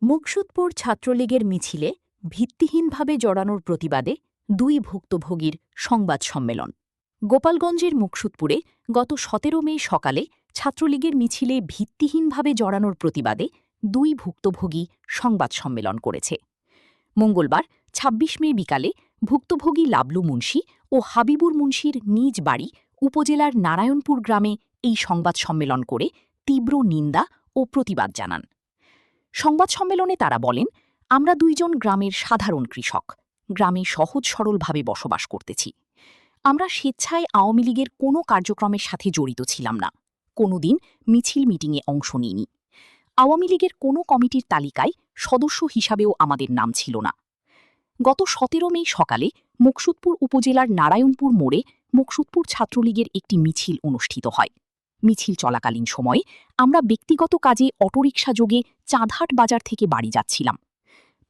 মুকসুদপুর ছাত্রলীগের মিছিলে ভিত্তিহীনভাবে জড়ানোর প্রতিবাদে দুই ভুক্তভোগীর সংবাদ সম্মেলন। গোপালগঞ্জের মুকসুদপুরে গত ১৭ মে সকালে ছাত্রলীগের মিছিলে ভিত্তিহীনভাবে জড়ানোর প্রতিবাদে দুই ভুক্তভোগী সংবাদ সম্মেলন করেছে। মঙ্গলবার ২৬ মে বিকালে ভুক্তভোগী লাবলু মুন্সি ও হাবিবুর মুন্সির নিজ বাড়ি উপজেলার নারায়ণপুর গ্রামে এই সংবাদ সম্মেলন করে তীব্র নিন্দা ও প্রতিবাদ জানান। সংবাদ সম্মেলনে তারা বলেন, আমরা দুইজন গ্রামের সাধারণ কৃষক, গ্রামে সহজ সরলভাবে বসবাস করতেছি। আমরা স্বেচ্ছায় আওয়ামী লীগের কোনো কার্যক্রমের সাথে জড়িত ছিলাম না, কোনোদিন মিছিল মিটিংয়ে অংশ নিইনি। আওয়ামী লীগের কোনো কমিটির তালিকায় সদস্য হিসাবেও আমাদের নাম ছিল না। গত ১৭ মে সকালে মুকসুদপুর উপজেলার নারায়ণপুর মোড়ে মুকসুদপুর ছাত্রলীগের একটি মিছিল অনুষ্ঠিত হয়। মিছিল চলাকালীন সময়ে আমরা ব্যক্তিগত কাজে অটোরিকশা যোগে চাঁদহাট বাজার থেকে বাড়ি যাচ্ছিলাম।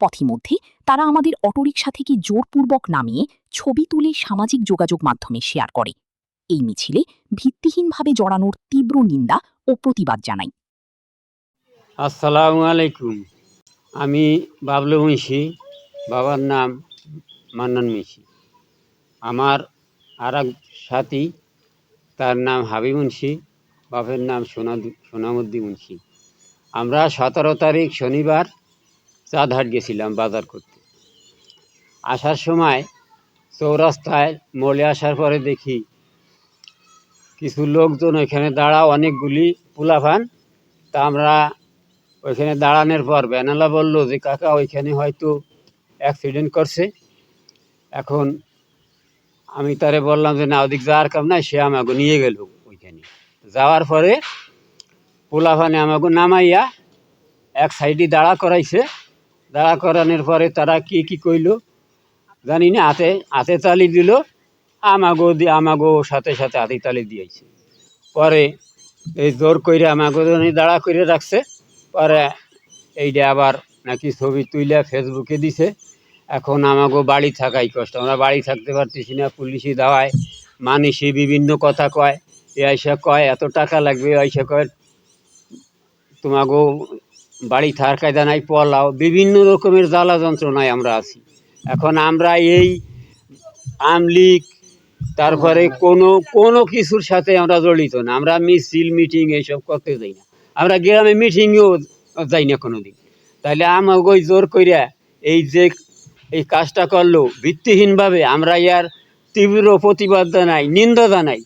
পথিমধ্যে তারা আমাদের অটোরিকশা থেকে জোরপূর্বক নামিয়ে ছবি তুলে সামাজিক যোগাযোগ মাধ্যমে শেয়ার করে। এই মিছিলে ভিত্তিহীনভাবে জড়ানোর তীব্র নিন্দা ও প্রতিবাদ জানাই। আসসালামু আলাইকুম। আমি বাবলু মুন্সি, বাবার নাম মান্নান মুন্সি। আমার আর এক সাথী, তার নাম হাবিব মুন্সি, বাপের নাম সোনামুদ্দি মুন্সি। আমরা ১৭ তারিখ শনিবার চাঁদহাট গেছিলাম বাজার করতে। আসার সময় চৌরাস্তায় মোড়ে আসার পরে দেখি কিছু লোকজন ওইখানে দাঁড়া, অনেকগুলি পোলাপান। তা আমরা ওইখানে দাঁড়ানোর পর বেনালা বলল যে কাকা ওইখানে হয়তো অ্যাক্সিডেন্ট করছে। এখন আমি তারে বললাম যে না, ওদিক যাওয়ার কাম নাই, সে আমাকে নিয়ে গেল। ওইখানে যাওয়ার পরে পোলাপানে আমাকে নামাইয়া এক সাইডে দাঁড়া করাইছে। দাঁড়া করানোর পরে তারা কি কইল জানি না, হাতে তালি দিল, আমাগো সাথে সাথে হাতে তালি দিয়েছে। পরে এই জোর করে আমাকে দাঁড়া করে রাখছে। পরে এইটা আবার নাকি ছবি তুলে ফেসবুকে দিছে। এখন আমাকে বাড়ি থাকাই কষ্ট, আমরা বাড়ি থাকতে পারতেছি না। পুলিশি দাওয়ায় মানুষই বিভিন্ন কথা কয়, এ আইসা কয় এত টাকা লাগবে, আইসা কয় তোমাকেও বাড়ি থাকার কায়দা নাই, পলাও, বিভিন্ন রকমের জ্বালা যন্ত্রণায় আমরা আছি। এখন আমরা এই আমলিগ তারপরে কোনো কিছুর সাথে আমরা জড়িত না। আমরা মিছিল মিটিং এইসব করতে যাই না, আমরা গ্রামে মিটিংয়েও যাই না কোনোদিন। তাইলে আমাকে জোর কইরা এই কাজটা করলো ভিত্তিহীনভাবে, আমরা ইয়ার তীব্র প্রতিবাদ জানাই, নিন্দা জানাই।